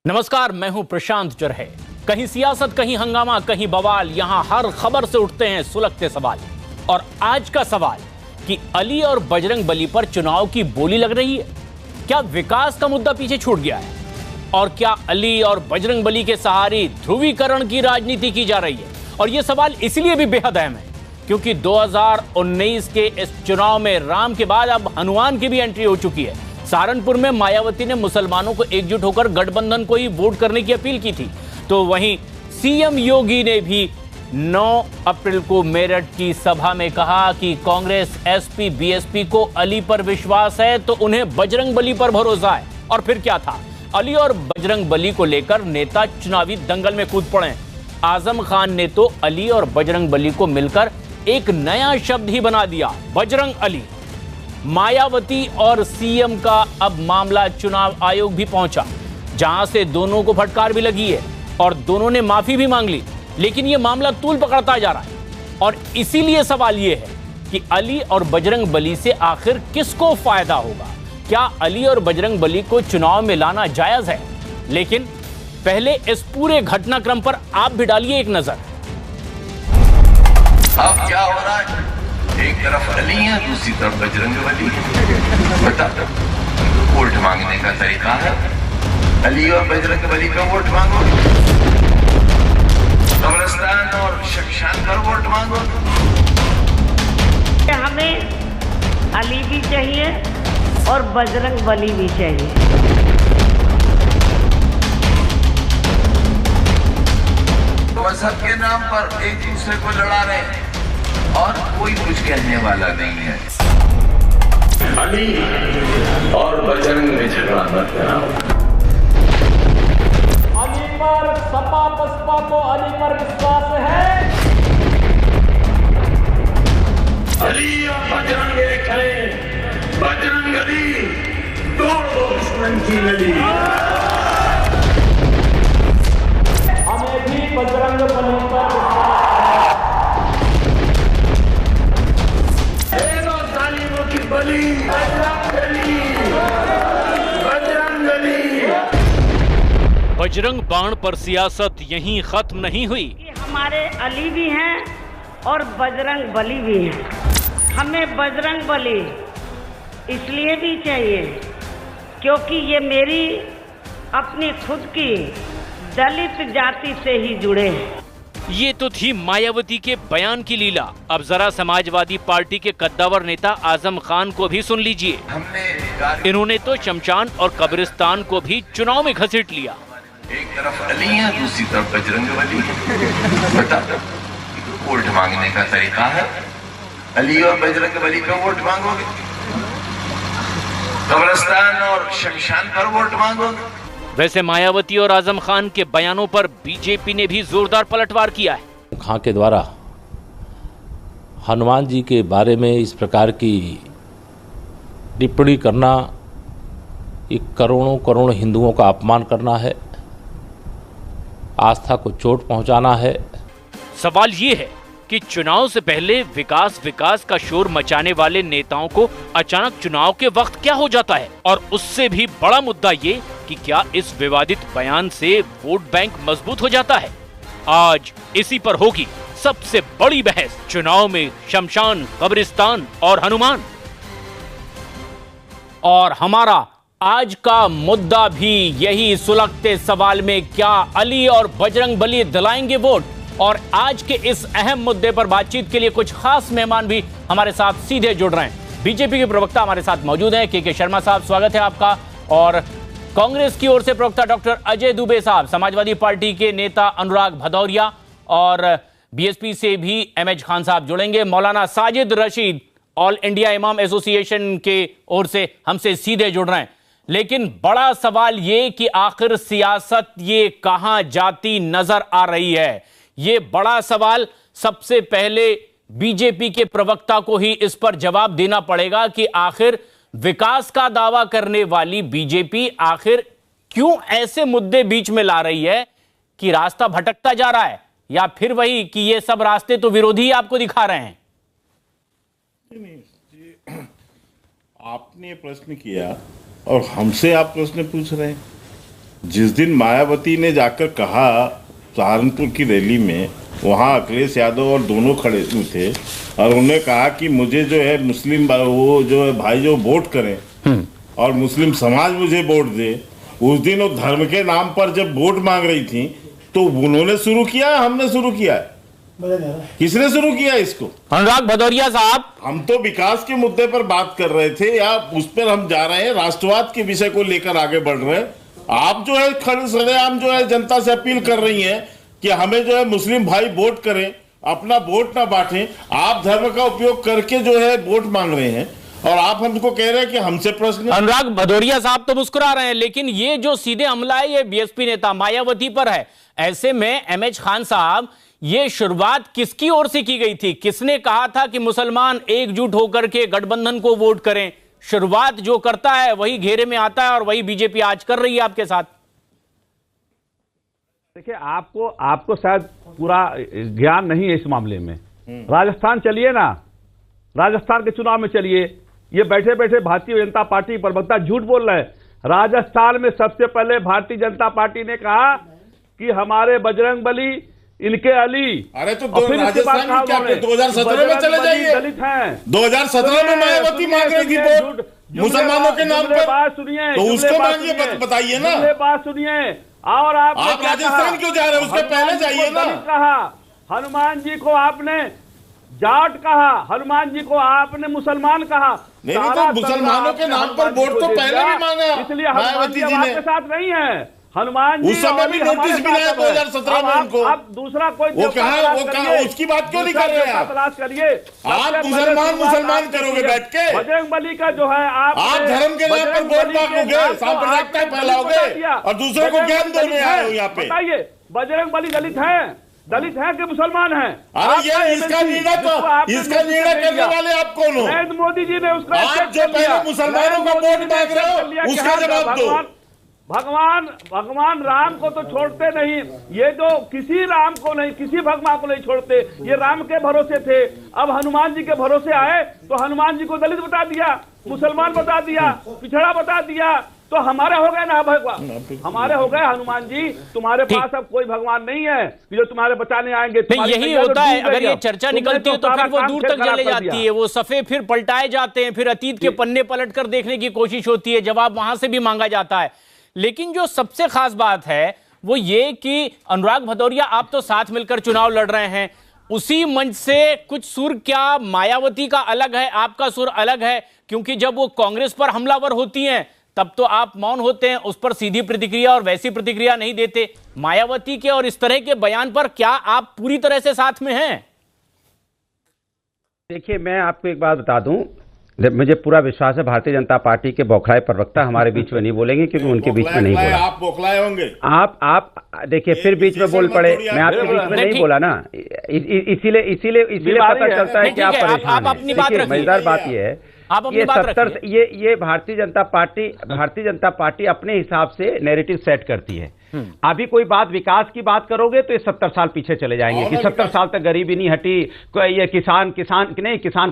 नमस्कार, मैं हूं प्रशांत जरहे। कहीं सियासत, कहीं हंगामा, कहीं बवाल, यहां हर खबर से उठते हैं सुलगते सवाल। और आज का सवाल कि अली और बजरंग बली पर चुनाव की बोली लग रही है। क्या विकास का मुद्दा पीछे छूट गया है? और क्या अली और बजरंग बली के सहारे ध्रुवीकरण की राजनीति की जा रही है? और यह सवाल इसलिए भी बेहद अहम है क्योंकि 2019 के इस चुनाव में राम के बाद अब हनुमान की भी एंट्री हो चुकी है। सहारनपुर में मायावती ने मुसलमानों को एकजुट होकर गठबंधन को ही वोट करने की अपील की थी, तो वहीं सीएम योगी ने भी 9 अप्रैल को मेरठ की सभा में कहा कि कांग्रेस, एसपी, बीएसपी को अली पर विश्वास है तो उन्हें बजरंग बली पर भरोसा है। और फिर क्या था, अली और बजरंग बली को लेकर नेता चुनावी दंगल में कूद पड़े। आजम खान ने तो अली और बजरंग बली को मिलकर एक नया शब्द ही बना दिया, बजरंग अली। मायावती और सीएम का अब मामला चुनाव आयोग भी पहुंचा, जहां से दोनों को फटकार भी लगी है और दोनों ने माफी भी मांग ली। लेकिन यह मामला तूल पकड़ता जा रहा है और इसीलिए सवाल यह है कि अली और बजरंग बली से आखिर किसको फायदा होगा? क्या अली और बजरंग बली को चुनाव में लाना जायज है? लेकिन पहले इस पूरे घटनाक्रम पर आप भी डालिए एक नजर। अब क्या हो रहा है? एक तरफ अली है, दूसरी तरफ बजरंग बली। बता, वोट मांगने का तरीका है अली और बजरंग बली का वोट मांगो, कब्रिस्तान और शमशान पर वोट मांगो। हमें अली भी चाहिए और बजरंग बली भी चाहिए। मजहब के नाम पर एक दूसरे को लड़ा रहे हैं और कोई कुछ कहने वाला नहीं है। अली और बजरंग में झगड़ा मत कराओ। अली पर सपा बसपा को अली पर विश्वास है। अली और बजरंग एक है, बजरंग अली तोड़ दो दुश्मन की गली। हमें भी बजरंग बली पर बली, बजरंग बली। बजरंग बाण पर सियासत यहीं खत्म नहीं हुई। हमारे अली भी हैं और बजरंग बली भी हैं। हमें बजरंग बली इसलिए भी चाहिए क्योंकि ये मेरी अपनी खुद की दलित जाति से ही जुड़े हैं। ये तो थी मायावती के बयान की लीला। अब जरा समाजवादी पार्टी के कद्दावर नेता आजम खान को भी सुन लीजिए। इन्होंने तो शमशान और कब्रिस्तान को भी चुनाव में घसीट लिया। एक तरफ अली है, दूसरी तरफ बजरंग बली। बता, वोट मांगने का तरीका है अली और बजरंग बली पे वोट मांगोगे, कब्रिस्तान और शमशान पर वोट मांगोगे। वैसे मायावती और आजम खान के बयानों पर बीजेपी ने भी जोरदार पलटवार किया है। खान के द्वारा हनुमान जी के बारे में इस प्रकार की टिप्पणी करना एक करोड़ों करोड़ हिंदुओं का अपमान करना है, आस्था को चोट पहुंचाना है। सवाल ये है कि चुनाव से पहले विकास विकास का शोर मचाने वाले नेताओं को अचानक चुनाव के वक्त क्या हो जाता है? और उससे भी बड़ा मुद्दा ये कि क्या इस विवादित बयान से वोट बैंक मजबूत हो जाता है? आज इसी पर होगी सबसे बड़ी बहस। चुनाव में शमशान, कब्रिस्तान और हनुमान। और हमारा आज का मुद्दा भी यही सुलगते सवाल में, क्या अली और बजरंग बली दिलाएंगे वोट? और आज के इस अहम मुद्दे पर बातचीत के लिए कुछ खास मेहमान भी हमारे साथ सीधे जुड़ रहे हैं। बीजेपी के प्रवक्ता हमारे साथ मौजूद हैं, के शर्मा साहब, स्वागत है आपका। और कांग्रेस की ओर से प्रवक्ता डॉक्टर अजय दुबे साहब, समाजवादी पार्टी के नेता अनुराग भदौरिया और बीएसपी से भी एमएच खान साहब जुड़ेंगे। मौलाना साजिद रशीद ऑल इंडिया इमाम एसोसिएशन के ओर से हमसे सीधे जुड़ रहे हैं। लेकिन बड़ा सवाल ये कि आखिर सियासत ये कहां जाती नजर आ रही है? ये बड़ा सवाल सबसे पहले बीजेपी के प्रवक्ता को ही इस पर जवाब देना पड़ेगा कि आखिर विकास का दावा करने वाली बीजेपी आखिर क्यों ऐसे मुद्दे बीच में ला रही है कि रास्ता भटकता जा रहा है, या फिर वही कि ये सब रास्ते तो विरोधी आपको दिखा रहे हैं? नहीं, आपने प्रश्न किया और हमसे आप प्रश्न पूछ रहे हैं। जिस दिन मायावती ने जाकर कहा सहारनपुर की रैली में, वहाँ अखिलेश यादव और दोनों खड़े थे और उन्होंने कहा कि मुझे जो है मुस्लिम वो जो है भाई जो वोट करें और मुस्लिम समाज मुझे वोट दे, उस दिन वो धर्म के नाम पर जब वोट मांग रही थी तो उन्होंने शुरू किया, हमने शुरू किया है? किसने शुरू किया इसको? अनुराग भदौरिया साहब, हम तो विकास के मुद्दे पर बात कर रहे थे या उस पर हम जा रहे हैं, राष्ट्रवाद के विषय को लेकर आगे बढ़ रहे हैं। आप जो है खड़े सरेआम जो है जनता से अपील कर रही हैं कि हमें जो है मुस्लिम भाई वोट करें, अपना वोट ना बांटें। आप धर्म का उपयोग करके जो है वोट मांग रहे हैं और आप हमको कह रहे हैं कि हमसे प्रश्न। अनुराग भदौरिया साहब तो मुस्कुरा रहे हैं, लेकिन ये जो सीधे हमला है ये बीएसपी नेता मायावती पर है। ऐसे में एमएच खान साहब, ये शुरुआत किसकी ओर से की गई थी? किसने कहा था कि मुसलमान एकजुट होकर के गठबंधन को वोट करें? शुरुआत जो करता है वही घेरे में आता है और वही बीजेपी आज कर रही है आपके साथ। देखिए, आपको शायद पूरा ज्ञान नहीं है इस मामले में। राजस्थान चलिए ना, राजस्थान के चुनाव में चलिए। ये बैठे बैठे भारतीय जनता पार्टी प्रवक्ता झूठ बोल रहे हैं। राजस्थान में सबसे पहले भारतीय जनता पार्टी ने कहा कि हमारे बजरंगबली, इनके अली। अरे तो राजस्थान में क्या 2017 में चले जाइए। दलित हैं। 2017 में मायावती मांग रही थी वोट मुसलमानों के नाम पर। बात सुनिए, तो उसको मांगिए, बताइए ना। बात सुनिए। और आप राजस्थान क्यों जा रहे हैं? उसके पहले जाइए ना। कहा हनुमान जी को आपने जाट कहा, हनुमान जी को आपने मुसलमान कहा। नहीं तो मुसलमानों के नाम पर वोट तो पहले भी मांगा, इसलिए हनुमान जी आपके साथ नहीं है। हनुमान जी उस समय भी नोटिस मिला है 2017 में उनको। अब दूसरा कोई वो कहा उसकी बात क्यों नहीं कर रहे हैं? तलाश करिए। आप मुसलमान करोगे बैठ के? बजरंगबली का जो है आप धर्म के नाम पर वोट मांगोगे, सांप्रदायिकता फैलाओगे और दूसरों को ज्ञान देने आए हो यहाँ पे। बताइए, बजरंगबली दलित है कि मुसलमान है? अरे ये इसका निर्णय करने वाले आप कौन हो? नरेंद्र मोदी जी ने उसको आप जो पहले मुसलमानों को वोट मांग रहे हो उसका जवाब दो। भगवान राम को तो छोड़ते नहीं, ये जो किसी राम को नहीं, किसी भगवान को नहीं छोड़ते। ये राम के भरोसे थे, अब हनुमान जी के भरोसे आए तो हनुमान जी को दलित बता दिया, मुसलमान बता दिया, पिछड़ा बता दिया। तो हमारे हो गए ना भगवान, हमारे हो गए हनुमान जी। तुम्हारे पास अब कोई भगवान नहीं है कि जो तुम्हारे बचाने आएंगे। यही होता है, अगर ये चर्चा निकलती है तो फिर वो दूर तक चले जाती है, वो सफ़े फिर पलटाए जाते हैं, फिर अतीत के पन्ने पलट कर देखने की कोशिश होती है, जवाब वहां से भी मांगा जाता है। लेकिन जो सबसे खास बात है वो ये कि अनुराग भदौरिया, आप तो साथ मिलकर चुनाव लड़ रहे हैं, उसी मंच से कुछ सुर क्या मायावती का अलग है, आपका सुर अलग है? क्योंकि जब वो कांग्रेस पर हमलावर होती हैं तब तो आप मौन होते हैं, उस पर सीधी प्रतिक्रिया और वैसी प्रतिक्रिया नहीं देते। मायावती के और इस तरह के बयान पर क्या आप पूरी तरह से साथ में हैं? देखिए, मैं आपको एक बात बता दूं, मुझे पूरा विश्वास है भारतीय जनता पार्टी के बौखलाए प्रवक्ता हमारे बीच में नहीं बोलेंगे, क्योंकि उनके बीच में नहीं बोला। आप बौखलाए होंगे। आप देखिए, फिर बीच में बोल पड़े, मैं आपके बीच में नहीं बोला ना, इसीलिए पता चलता है कि आप परेशान हैं। मजेदार बात यह है, ये भारतीय जनता पार्टी अपने हिसाब से नैरेटिव सेट करती है। अभी कोई बात विकास की बात करोगे तो ये 70 साल पीछे चले जाएंगे कि 70 साल तक गरीबी नहीं हटी, ये किसान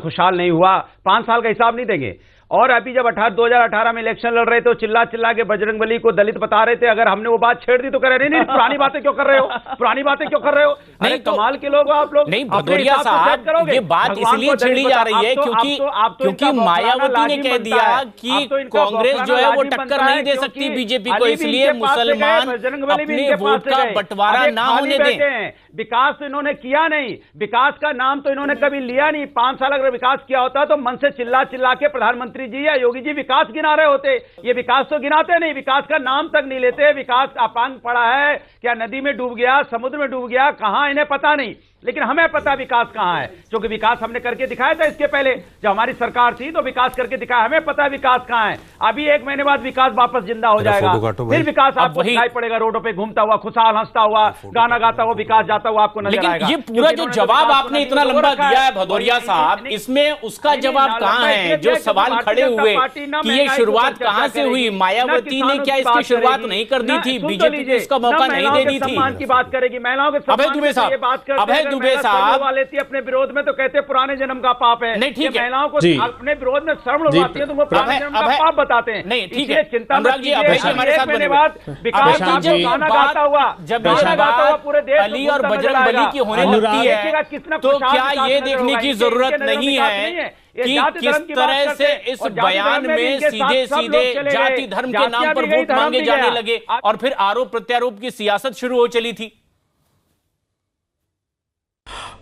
खुशहाल नहीं हुआ, 5 साल का हिसाब नहीं देंगे। और अभी जब 2018 में इलेक्शन लड़ रहे थे तो चिल्ला के बजरंगबली को दलित बता रहे थे, अगर हमने वो बात छेड़ दी तो कह रहे नहीं पुरानी बातें क्यों कर रहे हो, पुरानी बातें क्यों कर रहे हो? नहीं, कमाल के लोग आप लोग। नहीं भदौरिया साहब, ये बात इसलिए छेड़ी जा रही है क्योंकि मायावती ने कह दिया कि कांग्रेस जो है वो टक्कर नहीं दे सकती बीजेपी को, इसलिए मुसलमान अपने वोट का बंटवारा ना होने दें। विकास तो इन्होंने किया नहीं, विकास का नाम तो इन्होंने कभी लिया नहीं। 5 साल अगर विकास किया होता तो मन से चिल्ला के प्रधानमंत्री जी या योगी जी विकास गिना रहे होते। ये विकास तो गिनाते नहीं, विकास का नाम तक नहीं लेते। विकास अपांग पड़ा है क्या, नदी में डूब गया, समुद्र में डूब गया, कहां इन्हें पता नहीं, लेकिन हमें पता विकास कहां है, क्योंकि विकास हमने करके दिखाया था। इसके पहले जब हमारी सरकार थी तो विकास करके दिखाया, हमें पता विकास कहां है। अभी 1 महीने बाद विकास वापस जिंदा हो जाएगा, फिर विकास आपको दिखाई पड़ेगा रोडों पे घूमता हुआ, खुशहाल हंसता हुआ, गाना गाता हुआ विकास जाता हुआ आपको नजर आएगा। ये पूरा जो जवाब आपने इतना लंबा दिया है भदौरिया साहब, इसमें उसका जवाब कहां है? जो सवाल खड़े हुए कि ये शुरुआत कहां से हुई, मायावती ने क्या इसकी शुरुआत नहीं कर दी थी, बीजेपी ने इसका मौका नहीं दे दी थी? सम्मान की बात करेगी, महिलाओं के अभय दुबे साहब दुबे साहब लेती है अपने विरोध में तो कहते हैं पुराने जन्म का पाप है। नहीं, ठीक है, महिलाओं को अपने विरोध में शर्म लगवाती है तो वो पुराने जन्म का पाप बताते हैं। नहीं, ठीक है, चिंता मत कीजिए, हमारे साथ महीने बाद विकास गाना गाता हुआ पूरे देश अली और बजरंग बली की होने लगती है तो क्या ये देखने की जरूरत नहीं है कि किस तरह से इस बयान में सीधे सीधे जाति धर्म के नाम पर वोट मांगे जाने लगे और फिर आरोप प्रत्यारोप की सियासत शुरू हो चली थी।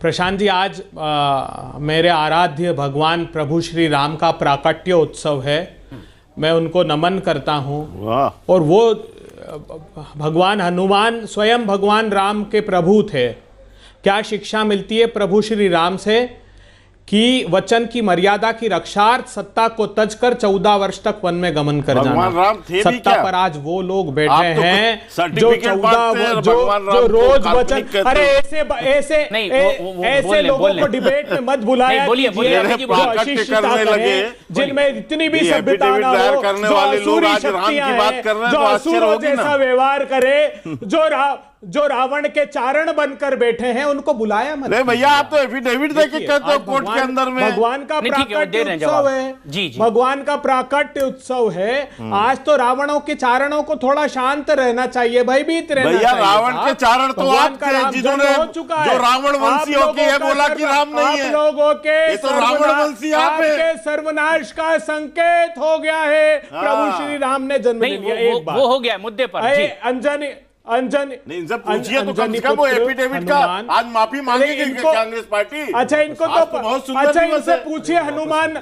प्रशांत जी, आज मेरे आराध्य भगवान प्रभु श्री राम का प्राकट्य उत्सव है। मैं उनको नमन करता हूं और वो भगवान हनुमान स्वयं भगवान राम के प्रभु थे। क्या शिक्षा मिलती है प्रभु श्री राम से कि वचन की मर्यादा की रक्षार्थ सत्ता को तज कर 14 वर्ष तक वन में गमन कर जाना। राम थे सत्ता पर आज वो लोग बैठे हैं जो 14 जो रोज वचन, अरे ऐसे लोगों को डिबेट में मत बुलाया जिनमें इतनी भी सभ्यता ना हो, जो आसुरी शक्तियां हैं, जो असुरों जैसा व्यवहार करे, जो रावण के चारण बनकर बैठे हैं, उनको बुलाया मत। नहीं भैया, आप तो एफिडेविट देके कहते हो कोर्ट के अंदर में। भगवान का प्राकट्य उत्सव है, भगवान का प्राकट्य उत्सव है। आज तो रावणों के चारणों को थोड़ा शांत रहना चाहिए, भयभीत रहना चाहिए। भैया, रावण के चारण तो आपके जिन्होंने हो चुका है, जो रावण वंशियों के बोला कि राम नहीं है, लोगों के तो रावण वंशी आपके सर्वनाश का संकेत हो गया है। प्रभु श्री राम ने जन्म लिया, एक बार वो हो गया मुद्दे पर। अंजन इनसे पूछिए तो कम से कम वो एफिडेविट का आज माफी मांगेगी कांग्रेस पार्टी। अच्छा, इनको तो बहुत सुंदर, अच्छा इनसे पूछिए हनुमान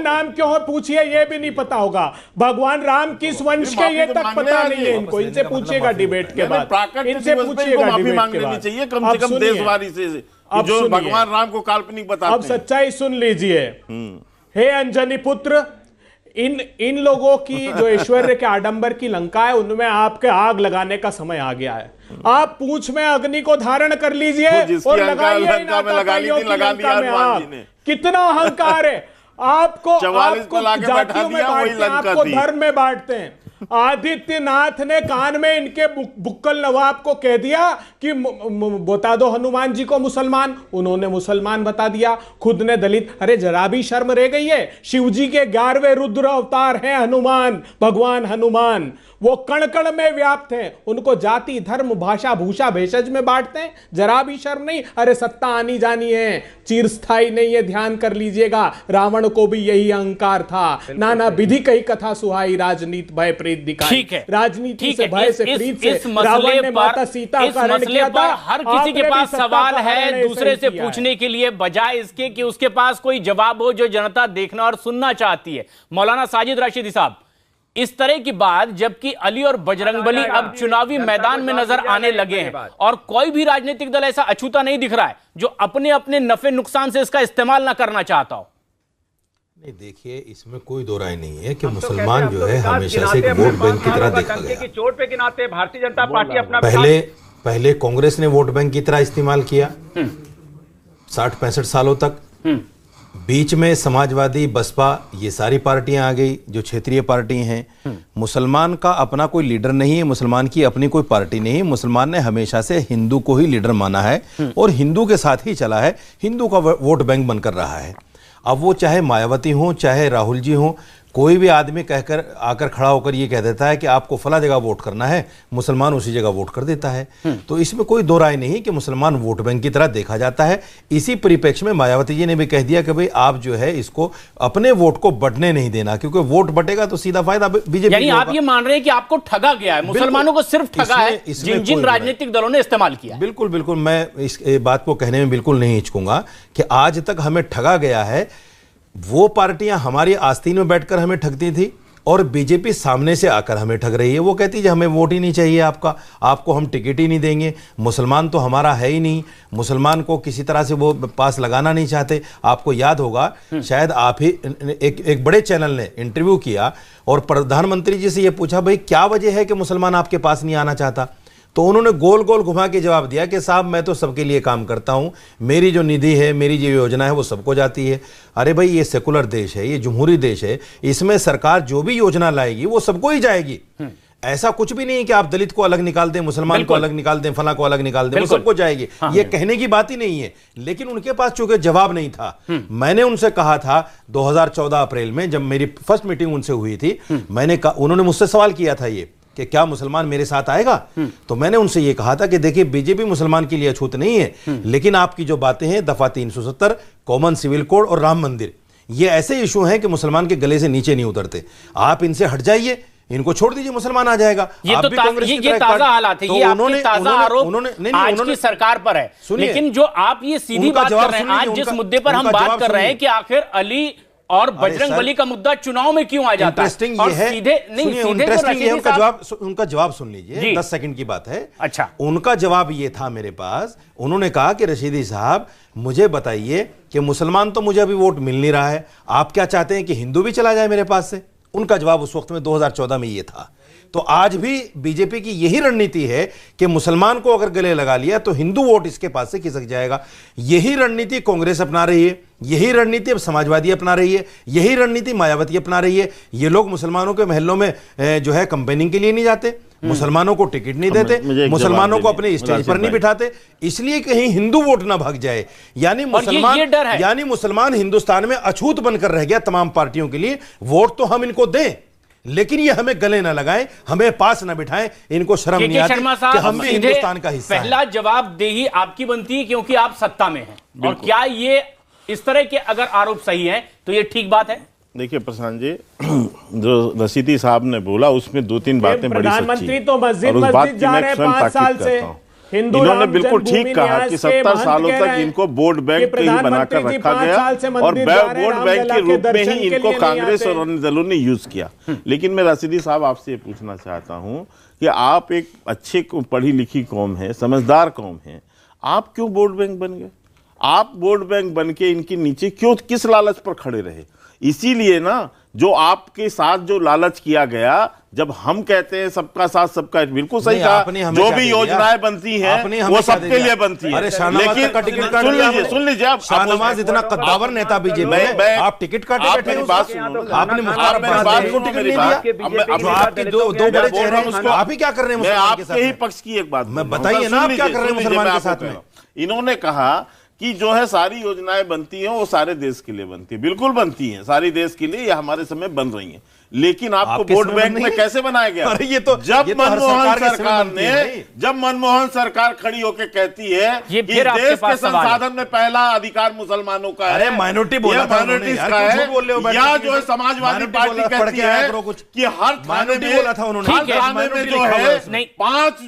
नाम क्यों है, पूछिए, ये भी नहीं पता होगा। भगवान राम किस वंश के, ये तक पता नहीं है इनको। इनसे पूछिएगा डिबेट के बाद, इनसे पूछिएगा माफी मांग लेनी चाहिए कम से कम देशवासी से जो भगवान राम को काल्पनिक बताते हैं। अब सच्चाई सुन लीजिए। हे अंजनी पुत्र, इन लोगों की जो ऐश्वर्य के आडंबर की लंका है, उनमें आपके आग लगाने का समय आ गया है। आप पूंछ में अग्नि को धारण कर लीजिए और लगाइए इन आतंकियों की लंका में आग। कितना अहंकार है आपको जातियों में बांटते हैं, आपको धर्म में बांटते हैं। आदित्यनाथ ने कान में इनके बुक्कल नवाब को कह दिया कि बता दो हनुमान जी को मुसलमान, उन्होंने मुसलमान बता दिया। खुद ने दलित, अरे जरा भी शर्म रह गई है। शिव जी के 11वें रुद्र अवतार हैं हनुमान, भगवान हनुमान। वो कण कण में व्याप्त हैं, उनको जाति धर्म भाषा भूषा भेषज में बांटते हैं, जरा भी शर्म नहीं। अरे सत्ता आनी जानी है, चिरस्थाई नहीं है, ध्यान कर लीजिएगा। रावण को भी यही अहंकार था। नाना विधि कही कथा सुहाई, राजनीति भय प्रीत दिखाई। राजनीति से भय से प्रीत से रावण ने माता सीता का हरण किया था। हर किसी के पास सवाल है दूसरे से पूछने के लिए, बजाय इसके कि उसके पास कोई जवाब हो जो जनता देखना और सुनना चाहती है। मौलाना साजिद राशिदी साहब, इस तरह की बात जबकि अली और बजरंगबली अब चुनावी मैदान में नजर आने लगे हैं और कोई भी राजनीतिक दल ऐसा अछूता नहीं दिख रहा है जो अपने अपने नफे नुकसान से इसका इस्तेमाल ना करना चाहता हो। नहीं, देखिए, इसमें कोई दो राय नहीं है कि मुसलमान जो है हमेशा से एक वोट बैंक की तरह देखा गया। चोट पे गिनाते भारतीय जनता पार्टी अपना पहले कांग्रेस ने वोट बैंक की तरह इस्तेमाल किया 60-65 सालों तक। बीच में समाजवादी, बसपा, ये सारी पार्टियां आ गई जो क्षेत्रीय पार्टी हैं। मुसलमान का अपना कोई लीडर नहीं है, मुसलमान की अपनी कोई पार्टी नहीं है। मुसलमान ने हमेशा से हिंदू को ही लीडर माना है और हिंदू के साथ ही चला है, हिंदू का वोट बैंक बनकर रहा है। अब वो चाहे मायावती हो, चाहे राहुल जी हो, कोई भी आदमी कहकर आकर खड़ा होकर ये कह देता है कि आपको फला जगह वोट करना है, मुसलमान उसी जगह वोट कर देता है। तो इसमें कोई दो राय नहीं कि मुसलमान वोट बैंक की तरह देखा जाता है। इसी परिप्रेक्ष्य में मायावती जी ने भी कह दिया कि भाई आप जो है इसको अपने वोट को बटने नहीं देना, क्योंकि वोट बटेगा तो सीधा फायदा बीजेपी। यानी आप ये मान रहे हैं कि आपको ठगा गया है, मुसलमानों को सिर्फ ठगा है जिन राजनीतिक दलों ने इस्तेमाल किया। बिल्कुल बिल्कुल, मैं इस बात को कहने में बिल्कुल नहीं हिचकूंगा कि आज तक हमें ठगा गया है। वो पार्टियां हमारी आस्तीन में बैठकर हमें ठगती थी और बीजेपी सामने से आकर हमें ठग रही है। वो कहती है हमें वोट ही नहीं चाहिए आपको हम टिकट ही नहीं देंगे, मुसलमान तो हमारा है ही नहीं, मुसलमान को किसी तरह से वो पास लगाना नहीं चाहते। आपको याद होगा, शायद आप ही एक बड़े चैनल ने इंटरव्यू किया और प्रधानमंत्री जी से ये पूछा भाई क्या वजह है कि मुसलमान आपके पास नहीं आना चाहता, तो उन्होंने गोल गोल घुमा के जवाब दिया कि साहब मैं तो सबके लिए काम करता हूं, मेरी जो निधि है, मेरी जो योजना है वो सबको जाती है। अरे भाई, ये सेकुलर देश है, ये जमहूरी देश है, इसमें सरकार जो भी योजना लाएगी वो सबको ही जाएगी। ऐसा कुछ भी नहीं है कि आप दलित को अलग निकाल दें, मुसलमान को अलग निकाल दें, फला को अलग निकाल दें, वो सबको जाएगी। ये कहने की बात ही नहीं है, लेकिन उनके पास चूंकि जवाब नहीं था। मैंने उनसे कहा था 2014 अप्रैल में जब मेरी फर्स्ट मीटिंग उनसे हुई थी, मैंने कहा, उन्होंने मुझसे सवाल किया था ये कि क्या मुसलमान मेरे साथ आएगा, तो मैंने उनसे ये कहा था कि देखिए बीजेपी मुसलमान के लिए अछूत नहीं है, लेकिन आपकी जो बातें हैं दफा 370, कॉमन सिविल कोड और राम मंदिर, ये ऐसे इशू हैं कि मुसलमान के गले से नीचे नहीं उतरते। आप इनसे हट जाइए, इनको छोड़ दीजिए, मुसलमान आ जाएगा। ये तो ये ताजा हालात है, ये आपके ताजा आरोप आज की सरकार पर है। लेकिन जो आप ये सीधी बात कर रहे हैं, आज जिस मुद्दे पर हम बात कर रहे हैं कि आखिर अली और बजरंग बली का मुद्दा चुनाव में क्यों आ जाता है, और सीधे नहीं, सीधे उनका जवाब सुन लीजिए, 10 सेकंड की बात है। अच्छा, उनका जवाब ये था मेरे पास, उन्होंने कहा कि रशीदी साहब मुझे बताइए कि मुसलमान तो मुझे अभी वोट मिल नहीं रहा है, आप क्या चाहते हैं कि हिंदू भी चला जाए मेरे पास से? उनका जवाब उस वक्त में 2014 में ये था। तो आज भी बीजेपी की यही रणनीति है कि मुसलमान को अगर गले लगा लिया तो हिंदू वोट इसके पास से खिसक जाएगा। यही रणनीति कांग्रेस अपना रही है, यही रणनीति अब समाजवादी अपना रही है, यही रणनीति मायावती अपना रही है। ये लोग मुसलमानों के महलों में जो है कैंपेनिंग के लिए नहीं जाते, मुसलमानों को टिकट नहीं देते, मुसलमानों को अपने स्टेज पर नहीं बिठाते, इसलिए कहीं हिंदू वोट ना भाग जाए। यानी मुसलमान हिंदुस्तान में अछूत बनकर रह गया तमाम पार्टियों के लिए। वोट तो हम इनको दें, लेकिन ये हमें गले ना लगाएं, हमें पास ना बिठाएं। इनको शर्म नहीं आती कि हम भी हिंदुस्तान का हिस्सा हैं। पहला जवाबदेही आपकी बनती है क्योंकि आप सत्ता में हैं, और क्या ये इस तरह के अगर आरोप सही हैं तो ये ठीक बात है? देखिए प्रशांत जी, जो रशीदी साहब ने बोला उसमें 2-3 बातें बड़ी प्रधानमंत्री तो मस्जिद जा रहे हैं 5 साल से, इन्होंने बिल्कुल ठीक कहा कि 70 सालों तक इनको वोट बैंक पे ही बनाकर रखा गया, और वोट बैंक के रूप में ही इनको कांग्रेस और अन्य दलों ने यूज किया। लेकिन मैं रशीदी साहब आपसे ये पूछना चाहता हूं कि आप एक अच्छी पढ़ी लिखी कौम है, समझदार कौम है, आप क्यों वोट बैंक बन गए? आप वोट बैंक बन के इनके नीचे क्यों, किस लालच पर खड़े रहे? इसीलिए ना, जो आपके साथ जो लालच किया गया, जब हम कहते हैं सबका साथ सबका, बिल्कुल सही कहा, जो भी योजनाएं बनती हैं वो सबके लिए बनती है। लेकिन सुन लीजिए, आप शाहनवाज इतना कद्दावर नेता बीजेपी में, आप टिकट काटे बैठे हैं, बात सुनो, आपने मुख्तार को टिकट नहीं दिया, आपके दो बड़े चेहरे हैं, आप ही क्या कर रहे हैं? मैं आपके ही पक्ष की एक बात बताइए ना, आप क्या कर रहे हैं मुसलमान के साथ में? इन्होंने कहा कि जो है सारी योजनाएं बनती हैं वो सारे देश के लिए बनती है, बिल्कुल बनती हैं, सारी देश के लिए, ये हमारे समय बन रही हैं। लेकिन आपको वोट बैंक में कैसे बनाया गया? जब मनमोहन सरकार खड़ी होकर कहती है कि देश के संसाधन में पहला अधिकार मुसलमानों का है, माइनॉरिटी बोला था, माइनॉरिटीज का है, या जो है समाजवादी पार्टी कहती है कि हर थाने में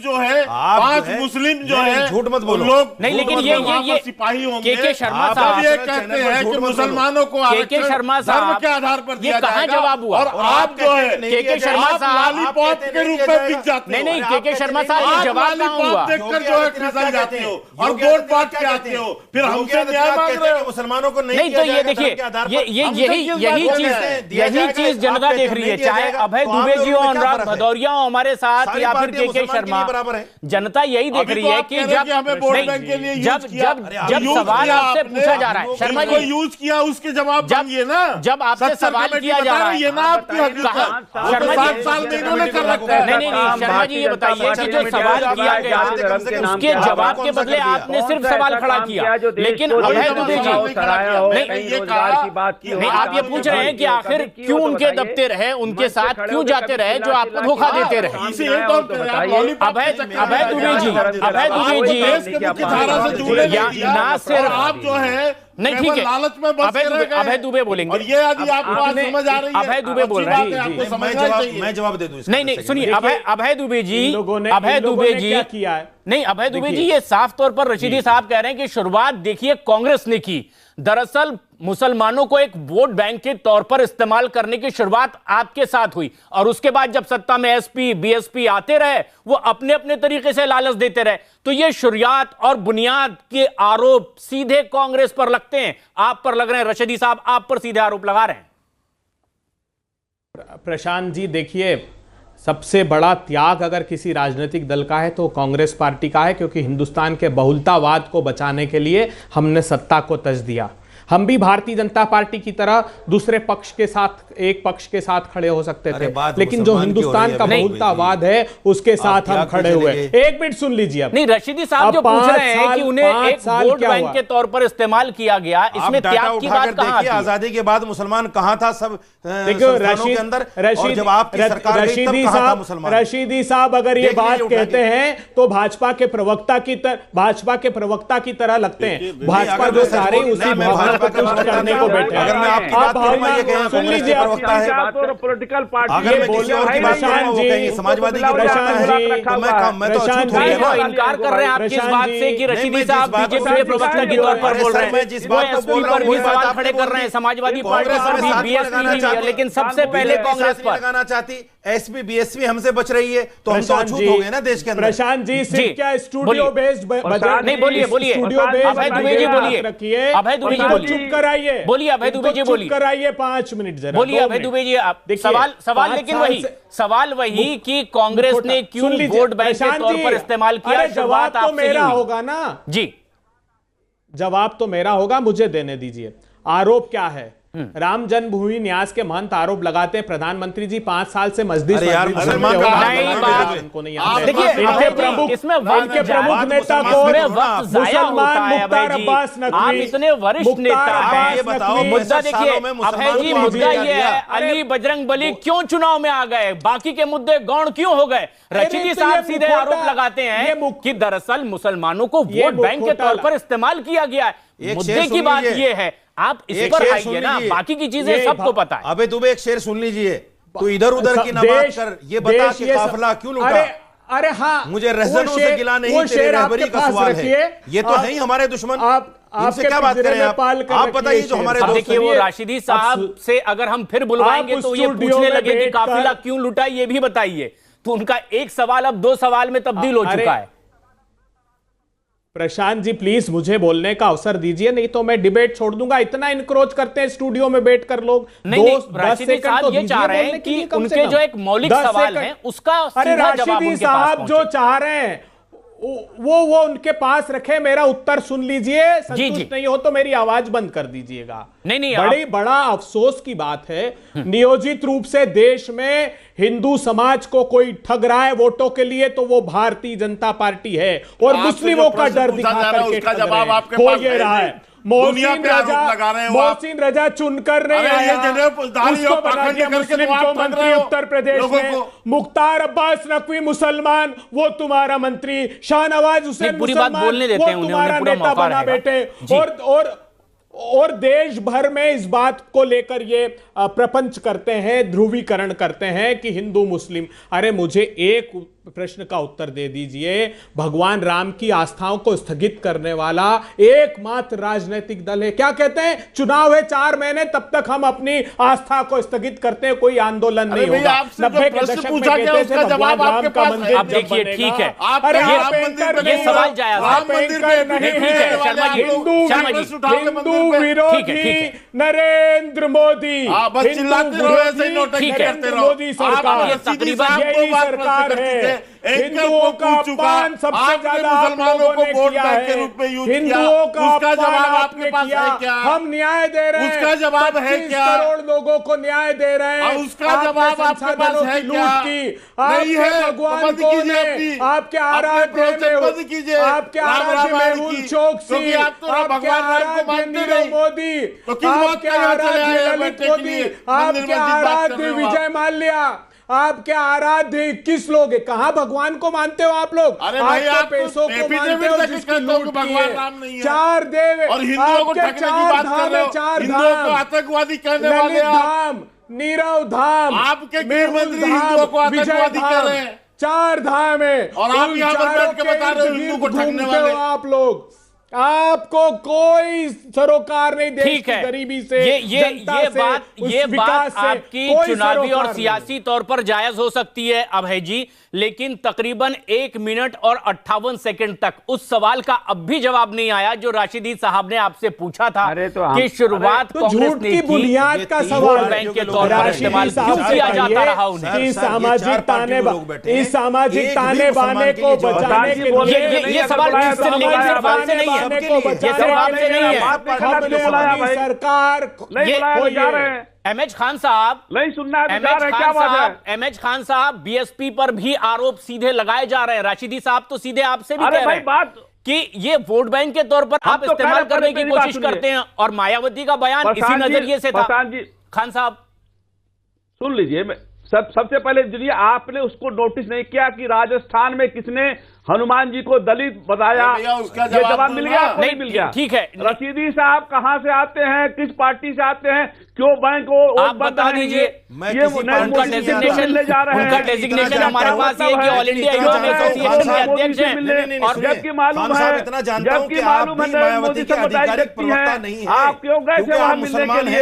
जो है 5 मुस्लिम जो है, झूठ मत बोलो लोग नहीं, लेकिन ये सिपाही होंगे। के शर्मा साहब ये कहते हैं कि मुसलमानों को शर्मा धर्म के आधार पर दिया कहां जवाब हुआ? और आप जो है के शर्मा साहब लॉलीपॉप के रूप में बिक जाते हो। नहीं, के शर्मा साहब ये जवाब कहां हुआ? देखकर जो है खिसल जाते हो और वोट बांट के आते हो, फिर हमसे न्याय मांग रहे हो। मुसलमानों को नहीं तो ये देखिए, यही चीज जनता देख रही है, चाहे अभय दुबे जी हो, अनुराग भदौरिया हो हमारे साथ, या फिर के शर्मा, जनता यही देख रही है कि जब सवाल आपसे पूछा जा रहा है, शर्मा जी यूज किया उसके जवाब जानिए ना, जब आपसे सवाल किया जा रहा है ना, आपकी शर्मा 7 साल में इन्होंने कर रखा है। नहीं, शर्मा जी ये बताइए कि जो सवाल किया गया उसके जवाब के बदले आपने सिर्फ सवाल खड़ा किया, लेकिन अभय दुबे जी नहीं, आप ये पूछ रहे हैं कि आखिर क्यों उनके दबते रहे, उनके साथ क्यों जाते रहे जो आपको धोखा देते रहे? अभय दुबे जी ना सिर्फ आप जो है नहीं, ठीक है, लालच में अभय दुबे बोलेंगे, और ये यदि आपको समझ आ रही है, अभय दुबे बोल रहे हैं, मैं जवाब दे दूं। नहीं, सुनिए, अभय दुबे जी किया है नहीं, अभय दुबे जी ये साफ तौर पर रशीदी साहब कह रहे हैं कि शुरुआत देखिए कांग्रेस ने की, दरअसल मुसलमानों को एक वोट बैंक के तौर पर इस्तेमाल करने की शुरुआत आपके साथ हुई, और उसके बाद जब सत्ता में एसपी बीएसपी आते रहे वो अपने अपने तरीके से लालच देते रहे। तो ये शुरुआत और बुनियाद के आरोप सीधे कांग्रेस पर लगते हैं, आप पर लग रहे हैं। रशीदी साहब आप पर सीधे आरोप लगा रहे हैं। प्रशांत जी देखिए, सबसे बड़ा त्याग अगर किसी राजनीतिक दल का है तो कांग्रेस पार्टी का है, क्योंकि हिंदुस्तान के बहुलतावाद को बचाने के लिए हमने सत्ता को तज दिया। हम भी भारतीय जनता पार्टी की तरह दूसरे पक्ष के साथ, एक पक्ष के साथ खड़े हो सकते थे, लेकिन जो हिंदुस्तान का बहुलतावाद है उसके साथ हम खड़े हुए। एक मिनट सुन लीजिए। अब नहीं, रशीदी साहब जो पूछ रहे हैं कि उन्हें एक वोट बैंक के तौर पर इस्तेमाल किया गया, इसमें त्याग की बात कहां आती है? आजादी के बाद मुसलमान कहां था सब देखो रशीदी साहब अगर ये बात कहते हैं तो भाजपा के प्रवक्ता की तरह लगते हैं। भाजपा जो सारे उसी भावना को पुष्ट करने को बैठे हैं। अगर मैं आपकी बात करूं, मैं ये कहूं सुन लीजिए, पॉलिटिकल पार्टी अगर मैं किसी और की बात करूं, वो कहेंगे समाजवादी की मैं तो अछूत हो गया। इनकार कर रहे हैं आप किस बात से कि रशीदी साहब बीजेपी के प्रवक्ता के तौर पर बोल रहे हैं? मैं जिस बात को बोल रहा हूं वही सवाल खड़े कर रहे हैं, समाजवादी पार्टी पर भी, बीएसपी भी, लेकिन सबसे पहले कांग्रेस पर लगाना चाहती। एसपी बीएसपी हमसे बच रही है तो हम तो अछूत हो गए ना देश के अंदर। प्रशांत जी सिर्फ क्या स्टूडियो बेस्ड नहीं, बोलिए स्टूडियो बेस्ड अभय दुबे जी बोलिए, रखिए, अभय दुबे जी बोलिए, चुप कराइए, बोलिए अभय दुबे जी बोलिए, चुप कराइए 5 मिनट जरा, बोलिए अभय दुबे जी। आप सवाल लेकिन वही कि कांग्रेस ने क्यों वोट बैंक के तौर पर इस्तेमाल किया? जवाब तो मेरा होगा ना जी, जवाब तो मेरा होगा, मुझे देने दीजिए। आरोप क्या है? राम जन्मभूमि न्यास के महंत आरोप लगाते हैं प्रधानमंत्री जी 5 साल से मस्जिद देखिए इनके प्रमुख नेता को मुसलमान मुख्तार अब्बास नकवी, आप इतने वरिष्ठ नेता हैं, ये बताओ मुद्दा देखिए अभय जी, मुद्दा ये है अली बजरंग बली क्यों चुनाव में आ गए, बाकी के मुद्दे गौण क्यों हो गए? रशीदी साहब सीधे आरोप लगाते हैं कि दरअसल मुसलमानों को वोट बैंक के तौर पर इस्तेमाल किया गया है। मुद्दे की बात ये है, आप इस पर आइए ना, बाकी की चीजें सबको पता है। अबे दुबे एक शेर सुन लीजिए, तो इधर उधर की ना बात कर, ये बता कि काफिला क्यों लूटा? अरे हाँ, मुझे रज़नों से गिला नहीं, तेरे रहबरी का सवाल है। ये तो है ही हमारे दुश्मन, इनसे क्या बात करें आप बताइए जो हमारे दोस्त। देखिए वो राशिदी साहब से अगर हम फिर बुलवाएंगे तो ये पूछने लगे कि काफिला क्यों लूटा, ये भी बताइए। तो उनका एक सवाल अब 2 सवाल में तब्दील हो चुका है। प्रशांत जी प्लीज मुझे बोलने का अवसर दीजिए, नहीं तो मैं डिबेट छोड़ दूंगा। इतना इनक्रोच करते हैं स्टूडियो में बैठकर लोग। नहीं, राशिदी साहब ये चाह रहे हैं कि उनके जो एक मौलिक सवाल है उसका सीधा जवाब उनके पास साहब जो चाह रहे हैं वो उनके पास रखे। मेरा उत्तर सुन लीजिए, संतुष्ट नहीं हो तो मेरी आवाज बंद कर दीजिएगा। नहीं, बड़ा अफसोस की बात है, नियोजित रूप से देश में हिंदू समाज को कोई ठग रहा है वोटों के लिए तो वो भारतीय जनता पार्टी है, और मुस्लिमों का डर दिखा करके हो ये रहा है। मोहसिन रजा चुनकर नहीं आया, उसको बना दिया मुस्लिम को मंत्री उत्तर प्रदेश में। मुख्तार अब्बास नकवी मुसलमान, वो तुम्हारा मंत्री। शाहनवाज हुसैन मुसलमान, वो तुम्हारा नेता बना बैठे। और देश भर में इस बात को लेकर ये प्रपंच करते हैं, ध्रुवीकरण करते हैं कि हिंदू मुस्लिम। अरे मुझे एक प्रश्न का उत्तर दे दीजिए, भगवान राम की आस्थाओं को स्थगित करने वाला एकमात्र राजनीतिक दल है। क्या कहते हैं? चुनाव है 4 महीने, तब तक हम अपनी आस्था को स्थगित करते हैं, कोई आंदोलन नहीं होगा। 90 के दशक में कहते थे भगवान राम का मंदिर अब देखिए, ठीक है, अरे ये सवाल जायज हिंदू विरोधी नरेंद्र मोदी, मोदी सरकार, यही सरकार है। हिंदुओं का अपमान सबसे ज्यादा मुसलमानों को वोट बैंक के रूप में यूज किया, हिंदुओं का उसका जवाब आपके पास है क्या? हम न्याय दे रहे हैं, उसका जवाब है क्या? 25 करोड़ लोगों को न्याय दे रहे हैं, उसका जवाब आपके पास है क्या? नहीं है, भगवान को ने आपके आराध्य में, आपके आराध्य मेहुल चोकसी, आपके आराध्य नीरव मोदी, आपके आराध्य ललित मोदी, आपके आराध्य विजय माल्या, आपके आराध्य 21 लोग हैं। कहां भगवान को मानते हो आप लोग? अरे भाई, आप पैसों को मानते हो जिसकी लूट की है। राम नहीं है। 4 देव और हिंदुओं को ठगने की बात कर रहे हो, 4 हिंदुओं को आतंकवादी कहने वाले धाम, नीरव धाम, आपके गृह मंत्री हिंदुओं को आतंकवादी कह रहे हैं। 4 धाम है, और आप यहाँ पर बैठ के बता रहे हो हिंदू को ठगने वाले। आप लोग, आपको कोई सरोकार नहीं देश की गरीबी से, ये बात आपकी चुनावी और सियासी तौर पर जायज हो सकती है अभय जी, लेकिन तकरीबन 1 मिनट और 58 सेकंड तक उस सवाल का अब भी जवाब नहीं आया जो राशिदी साहब ने आपसे पूछा था कि शुरुआत कांग्रेस ने की बुनियाद का सवाल बैंक के तौर पर इस्तेमाल क्यों किया जाता रहा उन्हें। सामाजिक ताने बाने को बचाने के लिए ये सवाल से नहीं है, है, को ये सिर्फ आपसे नहीं है। सरकार नहीं जा रहे हैं। एमएच खान साहब, नहीं सुनना है, जा रहे हैं, क्या बात है? एमएच खान साहब, बीएसपी पर भी आरोप सीधे लगाए जा रहे हैं। राशिदी साहब तो सीधे आपसे भी कह रहे हैं बात कि ये वोट बैंक के तौर पर आप इस्तेमाल करने की कोशिश करते हैं, और मायावती का बयान इसी नजरिए से था। खान साहब सुन लीजिए, सबसे पहले जुड़िए, आपने उसको नोटिस नहीं किया कि राजस्थान में किसने हनुमान जी को दलित बताया? ये जवाब मिल गया? नहीं मिल गया। ठीक है, रशीदी साहब कहां से आते हैं, किस पार्टी से आते हैं, क्यों बैंक को आप बता दीजिए। उनका डेजिग्नेशन हमारे पास ये कि ऑल इंडिया यूथ एसोसिएशन के अध्यक्ष हैं, और जबकि मालूम है, जबकि मालूम है मोदी से आधिकारिक प्रवक्ता नहीं है। आप क्यों गए थे वहां मिलने के लिए?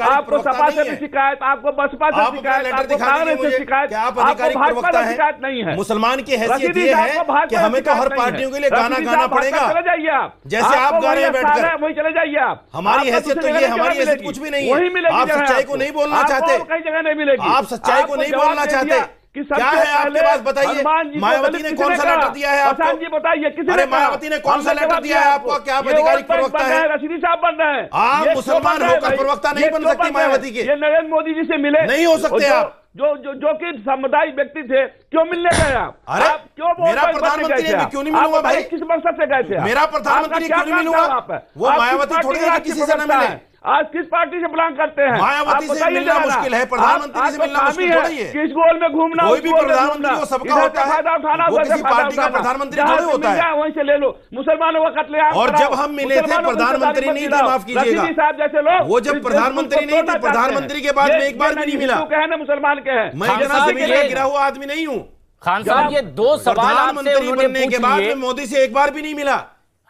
आपको सपा से भी शिकायत, आपको बसपा से शिकायत, आपको कांग्रेस से शिकायत, आपको भाजपा से शिकायत नहीं है। मुसलमान की हैसियत ये है कि हमें तो हर पार्टियों के लिए गाना गाना पड़ेगा। चले जाइए आप, जैसे आप गा रहे हैं बैठकर, वही चले जाइए आप। हमारी हैसियत तो ये, हमारी हैसियत कुछ भी नहीं है। आप सच्चाई को नहीं बोलना चाहते, कई जगह नहीं मिलेगी। आप सच्चाई को नहीं बोलना चाहते। क्या है आपके पास, बताइए। मायावती ने कौन सा लेटर दिया है आपको? जी बताइए, अरे मायावती ने कौन सा लेटर दिया है आपको? क्या आप आधिकारिक प्रवक्ता है? रशीदी साहब बन रहे हैं। आप मुसलमान होकर प्रवक्ता नहीं बन सकती मायावती के। ये नरेंद्र मोदी जी से मिले नहीं हो सकते आप, जो कि सामुदायिक व्यक्ति थे, क्यों मिलने गए आप? अरे क्यों मेरा प्रधानमंत्री है, क्यों नहीं मिलूंगा भाई? किस मकसद से गए थे? मेरा प्रधानमंत्री क्यों नहीं मिलूंगा? वो मायावती थोड़ी है कि किसी से न मिले। आज किस पार्टी से बिलोंग करते हैं? मायावती से मिलना मुश्किल है, प्रधानमंत्री से मिलना मुश्किल थोड़ी है। किस गोल में घूमना? कोई भी प्रधानमंत्री वो सबका होता है, वो किसी पार्टी का प्रधानमंत्री थोड़ी होता है। वहीं से ले लो, मुसलमानों का कत्लेआम। और जब हम मिले थे प्रधानमंत्री नहीं थे, माफ कीजिएगा साहब जैसे लोग, वो जब प्रधानमंत्री नहीं थे, प्रधानमंत्री के बाद में एक बार भी नहीं मिला। कहना मुसलमान के हैं, मैं इतना से गिरा हुआ आदमी नहीं हूँ। खान साहब, ये दो सवाल प्रधानमंत्री बनने के बाद में मोदी से एक बार भी नहीं मिला,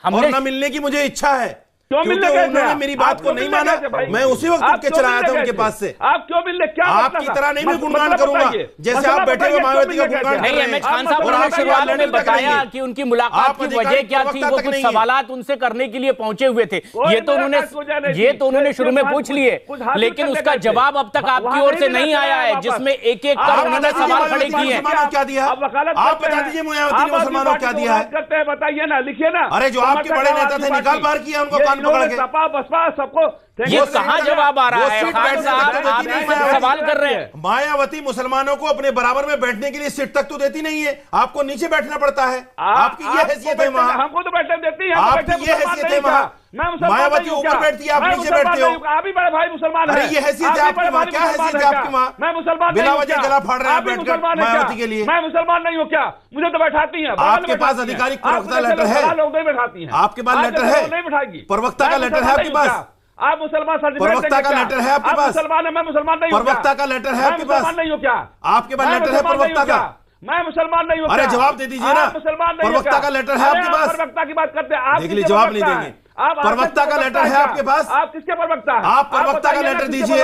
और न मिलने की मुझे इच्छा है। क्यों मिलने गए? उन्होंने मेरी बात को नहीं माना, मैं उसी वक्त उठ के चला आया था उनके पास से। आप क्यों मिलने? क्या आपकी तरह नहीं मैं गुणगान करूंगा, जैसे आप बैठे हुए मायावती का गुणगान कर रहे हैं। खान साहब, उन्होंने शुरुआत में बताया कि उनकी मुलाकात की वजह क्या थी, वो कुछ सवालात उनसे करने के लिए पहुंचे हुए थे। ये तो उन्होंने शुरू में पूछ लिए, लेकिन उसका जवाब अब तक आपकी ओर से नहीं आया है, जिसमें एक एक कर उन्होंने सवाल खड़े किए हैं। क्या दिया आप बता दीजिए, मायावती ने मुसलमानों को क्या दिया है? करते हैं, बताइए ना, लिखिए ना। अरे जो आपके बड़े नेता थे, निकाल बाहर किया उनको कान पकड़ के। बसपा सबको ये कहां जवाब आ रहा है? खान साहब, आप सवाल कर रहे हैं। मायावती मुसलमानों को अपने बराबर में बैठने के लिए सीट तक तो देती नहीं है, आपको नीचे बैठना पड़ता है। आपकी ये हैसियत है वहां, हमको तो बैठने देती है। आपकी ये हैसियत है वहां। मायावती ऊपर बैठती है, आप नीचे बैठते हो। आप भी बड़े भाई मुसलमान हैं। अरे ये हैसियत है आपकी वहां, क्या हैसियत है आपकी वहां? मैं मुसलमान बिना वजह गला फाड़ रहे हैं बैठकर मायावती के लिए। मैं मुसलमान नहीं हूँ क्या? मुझे तो बैठाती है। आपके पास आधिकारिक प्रवक्ता लेटर है? लोग नहीं बैठाती है। आपके पास लेटर है? नहीं बैठाएगी। प्रवक्ता का लेटर है आपके पास? आप मुसलमान प्रवक्ता का लेटर है आपके पास? मुसलमान है, मैं मुसलमान नहीं हूँ। प्रवक्ता का लेटर है आपके पास? नहीं हूँ क्या? आपके पास लेटर है प्रवक्ता का? मैं मुसलमान नहीं हूँ। अरे जवाब दे दीजिए ना, मुसलमान नहीं। प्रवक्ता का लेटर है आपके पास? प्रवक्ता की बात करते हैं आप, देख लीजिए जवाब नहीं देंगे। प्रवक्ता का लेटर है आपके पास? आप किसके प्रवक्ता हैं? आप प्रवक्ता का लेटर दीजिए,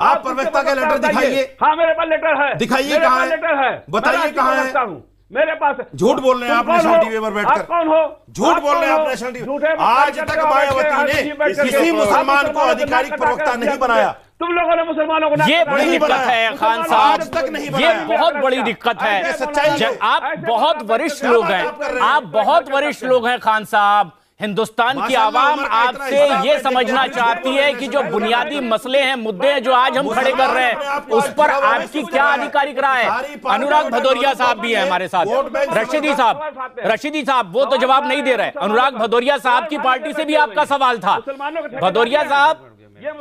आप प्रवक्ता का लेटर दिखाइए। हाँ मेरे पास लेटर है। दिखाइए कहाँ है? लेटर है, बताइए कहाँ है? मेरे पास। झूठ बोल रहे हैं आप नेशनल टीवी पर बैठकर। कौन हो? झूठ बोल रहे हैं आप नेशनल टीवी। आज तक मायावती ने किसी मुसलमान को आधिकारिक प्रवक्ता नहीं बनाया। तुम लोगों ने मुसलमानों को ये बड़ी दिक्कत है खान साहब, आज तक नहीं ये बहुत बड़ी दिक्कत है। आप बहुत वरिष्ठ लोग हैं, आप बहुत वरिष्ठ लोग हैं खान साहब। हिंदुस्तान की आवाम आपसे ये समझना चाहती है कि जो बुनियादी मसले हैं, मुद्दे हैं जो आज हम खड़े कर रहे हैं, उस पर आपकी क्या आधिकारिक राय है? अनुराग भदौरिया साहब भी हैं हमारे साथ, रशीदी साहब वो तो जवाब नहीं दे रहे। अनुराग भदौरिया साहब की पार्टी से भी आपका सवाल था। भदौरिया साहब,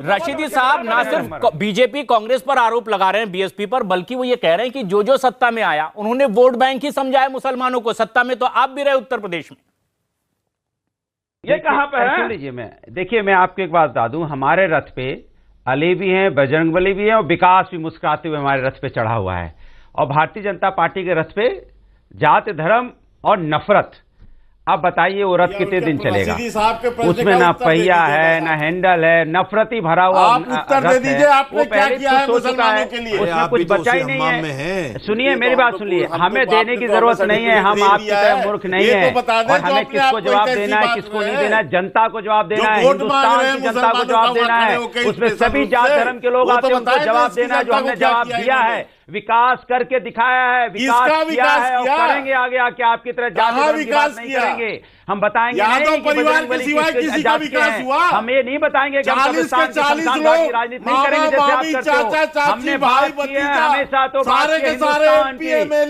रशीदी साहब ना सिर्फ बीजेपी कांग्रेस पर आरोप लगा रहे हैं, बीएसपी पर, बल्कि वो ये कह रहे हैं कि जो सत्ता में आया उन्होंने वोट बैंक ही समझा है मुसलमानों को। सत्ता में तो आप भी रहे उत्तर प्रदेश में। ये कहां पे है? सुन लीजिए, देखिए मैं आपको एक बात बता दूं, हमारे रथ पे अली भी हैं, बजरंगबली भी हैं और विकास भी मुस्कुराते हुए हमारे रथ पे चढ़ा हुआ है। और भारतीय जनता पार्टी के रथ पे जाति, धर्म और नफरत। अब बताइए वो रथ कितने दिन चलेगा? उसमें ना पहिया है, ना हैंडल है, नफरत ही भरा हुआ उत्तर दे दीजिए, आपने क्या किया है मुसलमानों के लिए? उसमें कुछ बचा ही नहीं है। सुनिए मेरी बात सुनिए, हमें देने की जरूरत नहीं है, हम आपकी तरह मूर्ख नहीं है। और हमें किसको जवाब देना है, किसको नहीं देना है, जनता को जवाब देना है, हिंदुस्तान की जनता को जवाब देना है। उसमें सभी जात धर्म के लोग आते हैं, उनको जवाब देना है, जो हमने जवाब दिया है। विकास करके दिखाया है, विकास किया है और करेंगे आगे आके आपकी तरह जाति धर्म की बात नहीं करेंगे। हम बताएंगे नहीं कि बजरंग बली किसी का विकास हुआ, हम ये नहीं बताएंगे कि हम कब्रिस्तान की शमशानघाट की राजनीति नहीं करेंगे जैसे आप करते हो। हमने बात की है हमेशा तो बात की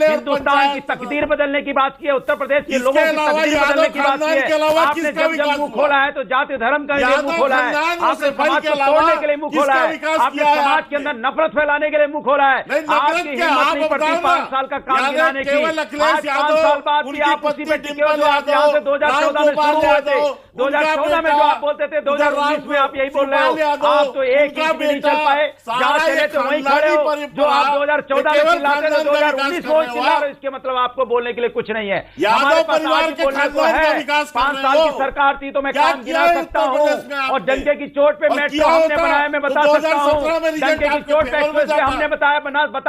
हिंदुस्तान की तकदीर बदलने की बात की है, उत्तर प्रदेश के लोगों की तकदीर बदलने की बात की है। आपने जब मुंह खोला है तो जाति धर्म का मुंह खोला है, आपने समाज को तोड़ने के लिए मुंह खोला है, आपने समाज के अंदर नफरत फैलाने के लिए मुंह खोला है। आपकी हिम्मत नहीं पड़ती 5 साल का काम गिनाने की। आज 5 साल बाद भी आप उसी पे टिके हो जो आप यहाँ से 2014 में शुरू हुए थे। 2014 में जो आप बोलते थे 2019 में आप यही बोल रहे हो। आप तो एक इंच भी नहीं चल पाए, जहाँ चले तो वहीं खड़े हो। जो आप 2014 में चिल्लाते थे 2019 में चिल्ला रहे, इसके मतलब आपको बोलने के लिए कुछ नहीं है। हमारे पास आज बोलने को है। 5 साल की सरकार थी तो मैं काम गिना सकता हूँ और डंके की चोट पे मेट्रो हमने बनाया, मैं बता सकता हूँ। डंके की चोट पे एक्सप्रेस वे हमने बता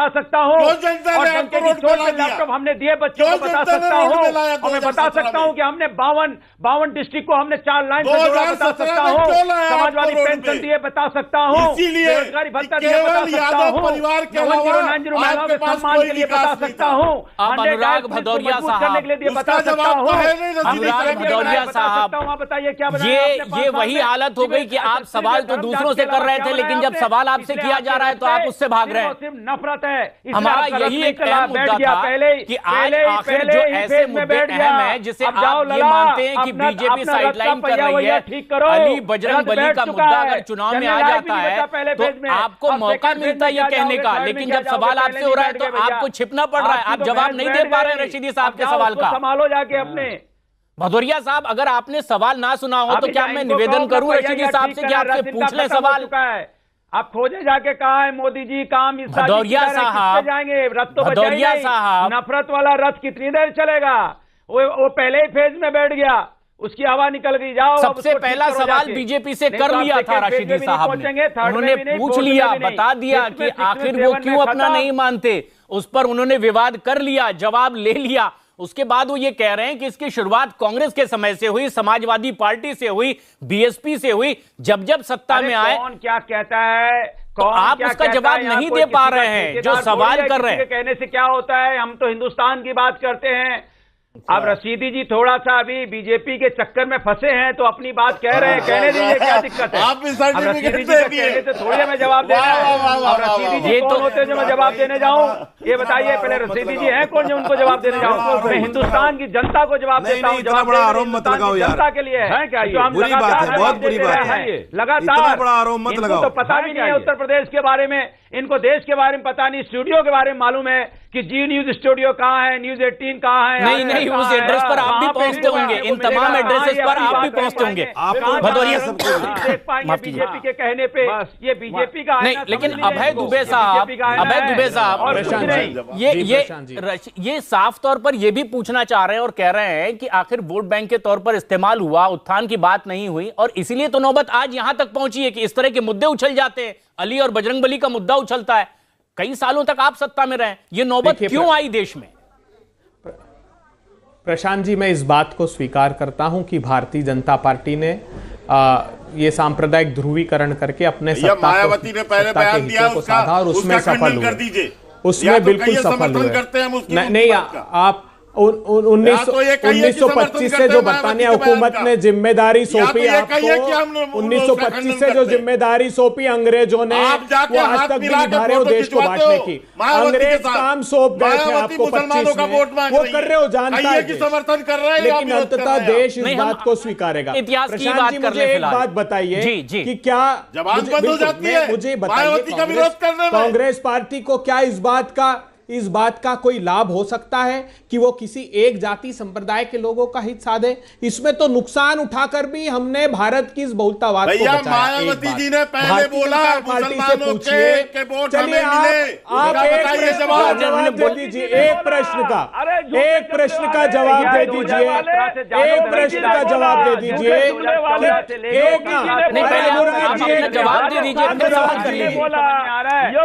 सकता हूँ और डंके की चोट पे लैपटॉप हमने दिए बच्चों को बता सकता हूँ और मैं बता सकता हूँ कि हमने 52 डिस्ट्रिक्ट को हमने 4 लाइन से जोड़ा बता सकता हूँ। समाजवादी पेंशन दिए बता सकता हूँ, बेरोजगारी भत्ता दिए बता सकता हूँ, 1009 महिलाओं के सम्मान के लिए बता सकता हूँ, अनुराग भदौरिया साहब के लिए बता सकता हूँ। अनुराग भदौरिया साहब, बताइए क्या ये वही हालत हो गई कि आप सवाल तो दूसरों से कर रहे थे, लेकिन जब सवाल आपसे किया जा रहा है तो आप उससे भाग रहे हैं। सिर्फ नफरत है। हमारा यही एक अहम मुद्दा था कि आज आखिर जो ऐसे मुद्दे अहम है जिसे आप ये मानते हैं कि बीजेपी साइडलाइन कर रही है, अली बजरंग बली का मुद्दा अगर चुनाव में आ जाता है तो आपको मौका मिलता है ये कहने का, लेकिन जब सवाल आपसे हो रहा है तो आपको छिपना पड़ रहा है, आप जवाब नहीं दे पा रहे हैं रशीदी साहब के सवाल का। संभालो जाके अपने। भदौरिया साहब, अगर आपने सवाल ना सुना हो तो क्या मैं निवेदन करूं रशीदी साहब से कि आपसे पूछ ले सवाल। आप खोजे जाके कहा है मोदी जी काम इस भदौरिया साहब जाएंगे, रथ तो भदौरिया साहब, नफरत वाला रथ कितनी देर चलेगा? वो पहले ही फेज में बैठ गया, उसकी हवा निकल गई। जाओ, सबसे पहला सवाल बीजेपी से कर लिया था रशीदी साहब ने, उन्होंने पूछ लिया, बता दिया कि आखिर वो क्यों अपना नहीं मानते, उस पर उन्होंने विवाद कर लिया, जवाब ले लिया। उसके बाद वो ये कह रहे हैं कि इसकी शुरुआत कांग्रेस के समय से हुई, समाजवादी पार्टी से हुई, बीएसपी से हुई, जब जब सत्ता में आए। कौन क्या कहता है तो आप उसका जवाब नहीं दे पा रहे हैं जो सवाल कर रहे हैं। कहने से क्या होता है, हम तो हिंदुस्तान की बात करते हैं। अब रशीदी जी थोड़ा सा अभी बीजेपी के चक्कर में फंसे हैं तो अपनी बात कह रहे हैं, कहने दीजिए क्या दिक्कत है। आप रशीदी जी कहने से थोड़ी मैं जवाब दे रहा हूं। रशीदी जी कौन होते हैं जो मैं जवाब देने जाऊं? ये बताइए पहले, रशीदी जी हैं कौन जो उनको जवाब देने जाऊं? मैं हिंदुस्तान की जनता को जवाब देता हूं। जवाब बड़ा आरोप मत लगाओ यार, जनता के लिए है क्या? जो हम बुरी बात है, बहुत बुरी बात है, लगातार बड़ा आरोप मत लगाओ। तो पता भी नहीं है उत्तर प्रदेश के बारे में, इनको देश के बारे में पता नहीं, स्टूडियो के बारे में मालूम है कि जी न्यूज स्टूडियो कहाँ है, न्यूज 18 कहाँ है। नहीं, उस एड्रेस पर आप भी पहुंचते होंगे, इन तमाम एड्रेसेस पर आप भी पहुंचते होंगे। भदौरिया देख पाएंगे बीजेपी के कहने पे, ये बीजेपी का नहीं, लेकिन अभय दुबे साहब, ये साफ तौर पर ये भी पूछना चाह रहे हैं और कह रहे हैं कि आखिर वोट बैंक के तौर पर इस्तेमाल हुआ, उत्थान की बात नहीं हुई, और इसीलिए तो नौबत आज यहां तक पहुंची है कि इस तरह के मुद्दे उछल जाते हैं। अली और बजरंग बली का मुद्दा उछलता है, कई सालों तक आप सत्ता में रहे, ये नौबत क्यों आई देश में? प्रशांत जी, मैं इस बात को स्वीकार करता हूं कि भारतीय जनता पार्टी ने ये सांप्रदायिक ध्रुवीकरण करके अपने मायावती ने पहले बयान दिया को साधा और उसमें सफल हुए, उसमें बिल्कुल सफल हुए। नहीं, आप 1925 से जो बरतानिया हुकूमत ने जिम्मेदारी सौंपी आपको, 1925 से जो जिम्मेदारी सौंपी अंग्रेजों ने, वो आज तक भी निभा रहे हो देश को बांटने की। अंग्रेज काम सौंप गए थे आपको 25 में, वो कर रहे हो, जानता है, समर्थन कर रहे हैं, लेकिन अंततः देश इस बात को स्वीकारेगा। प्रशांत जी, मुझे एक बात बताइए कि क्या मुझे बताइए, कांग्रेस पार्टी को क्या इस बात का कोई लाभ हो सकता है कि वो किसी एक जाति संप्रदाय के लोगों का हित साधे? इसमें तो नुकसान उठाकर भी हमने भारत की इस बहुलतावाद को बचाया। मायावती जी ने पहले बोला पार्टी से पूछिए, चलिए आप एक जवाब दे दीजिए, एक प्रश्न का जवाब दे दीजिए, एक प्रश्न का जवाब दे दीजिए, जवाब दे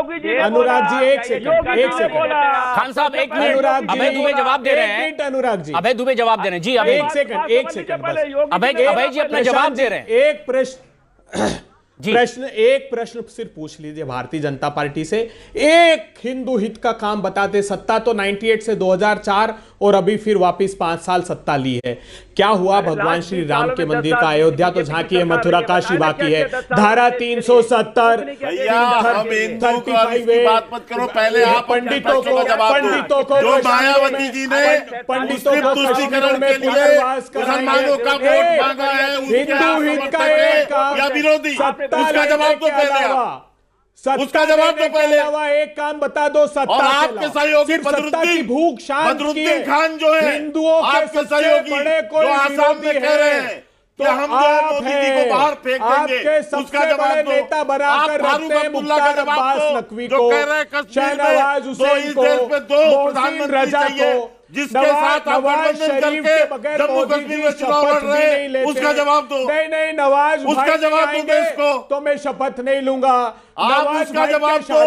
दीजिए, अनुराग जी एक सेकंड, खान साहब एक मिनट, अभय दुबे जवाब दे रहे हैं। अनुराग जी, अभय दुबे जवाब दे रहे हैं जी, एक सेकंड अभय जी अपना जवाब दे रहे हैं। एक प्रश्न एक प्रश्न सिर्फ पूछ लीजिए भारतीय जनता पार्टी से, एक हिंदू हित का काम बताते। सत्ता तो 98 से 2004 और अभी फिर वापस 5 साल सत्ता ली है। क्या हुआ भगवान श्री राम के मंदिर का? अयोध्या तो झांकी है, मथुरा काशी बाकी है। धारा 370 बात मत करो, पहले आप पंडितों को जो मायावती जी ने पंडितों को तुष्टीकरण के लिए मुसलमानों का वोट मांगा है, हिंदू हित का एक काम या विरोधी, उसका जवाब तो पहले उसका जवाब तो पहले एक काम बता दो। सत्ता और आपके सहयोगी भूख बदरुद्दीन खान जो है, हिंदुओं आपके सहयोगी जो आसाम में कह रहे हैं कि हम जो मोदी जी को बाहर फेंक देंगे, उसका जवाब दो। नेता बनाकर रखते हैं मुख्तार अब्बास नकवी को, शहनवाज हुसैन को, मोहसिन रजा को, जिसके साथ आप गठबंधन करके जम्मू कश्मीर में चुनाव लड़ रहे हैं, उसका जवाब दो। नहीं नवाज उसका जवाब दो इसको, तो मैं शपथ नहीं लूंगा। आप उसका जवाब दो।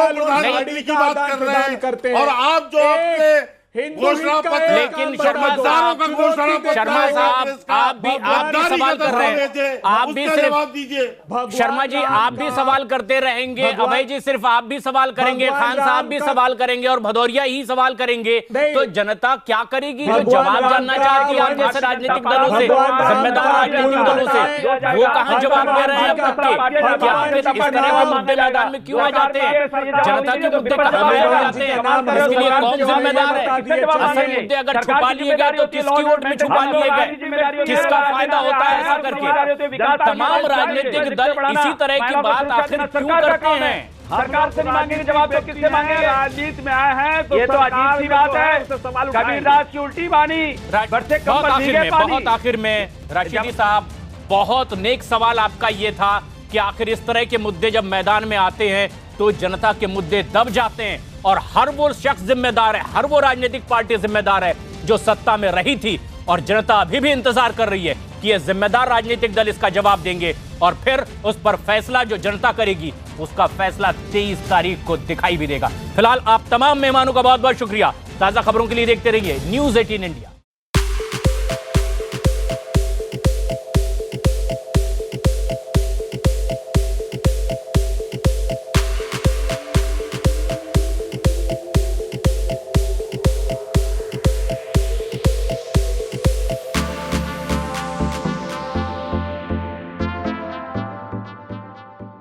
प्रधानमंत्री की बात कर रहे हैं और आप जो आपके घोषणा पत्र, लेकिन शर्मा साहब आप भी सवाल कर रहे हैं, आप भी जवाब दीजिए। शर्मा जी आप भी सवाल करते रहेंगे, अभय जी सिर्फ आप भी सवाल करेंगे, खान साहब भी सवाल करेंगे और भदौरिया ही सवाल करेंगे, तो जनता क्या करेगी? जो जवाब जानना चाहती है आप जैसे राजनीतिक दलों से, जिम्मेदार राजनीतिक दलों से, वो कहां जवाब दे रहे हैं अब तक के? क्या फिर इस तरह के मुद्दे मैदान में क्यों आ जाते हैं? जनता के मुद्दे कहां में आ जाते हैं? इसके लिए कौन जिम्मेदार है? असल मुद्दे अगर छुपा लिए गए तो किसकी वोट में छुपा लिए गए? किसका फायदा होता है ऐसा करके? तमाम राजनीतिक दल इसी तरह की बात आखिर क्यों करते हैं? सरकार से मांगेंगे जवाब तो किससे मांगेंगे? राजनीति में आए हैं तो ये तो अजीब सी बात है। कबीरदास की उल्टी बानी, बहुत आखिर में राशिदी साहब, बहुत नेक सवाल आपका ये था कि आखिर इस तरह के मुद्दे जब मैदान में आते हैं तो जनता के मुद्दे दब जाते हैं और हर वो शख्स जिम्मेदार है, हर वो राजनीतिक पार्टी जिम्मेदार है जो सत्ता में रही थी, और जनता अभी भी इंतजार कर रही है कि ये जिम्मेदार राजनीतिक दल इसका जवाब देंगे और फिर उस पर फैसला जो जनता करेगी उसका फैसला 23 तारीख को दिखाई भी देगा। फिलहाल आप तमाम मेहमानों का बहुत बहुत शुक्रिया। ताजा खबरों के लिए देखते रहिए News 18 इंडिया।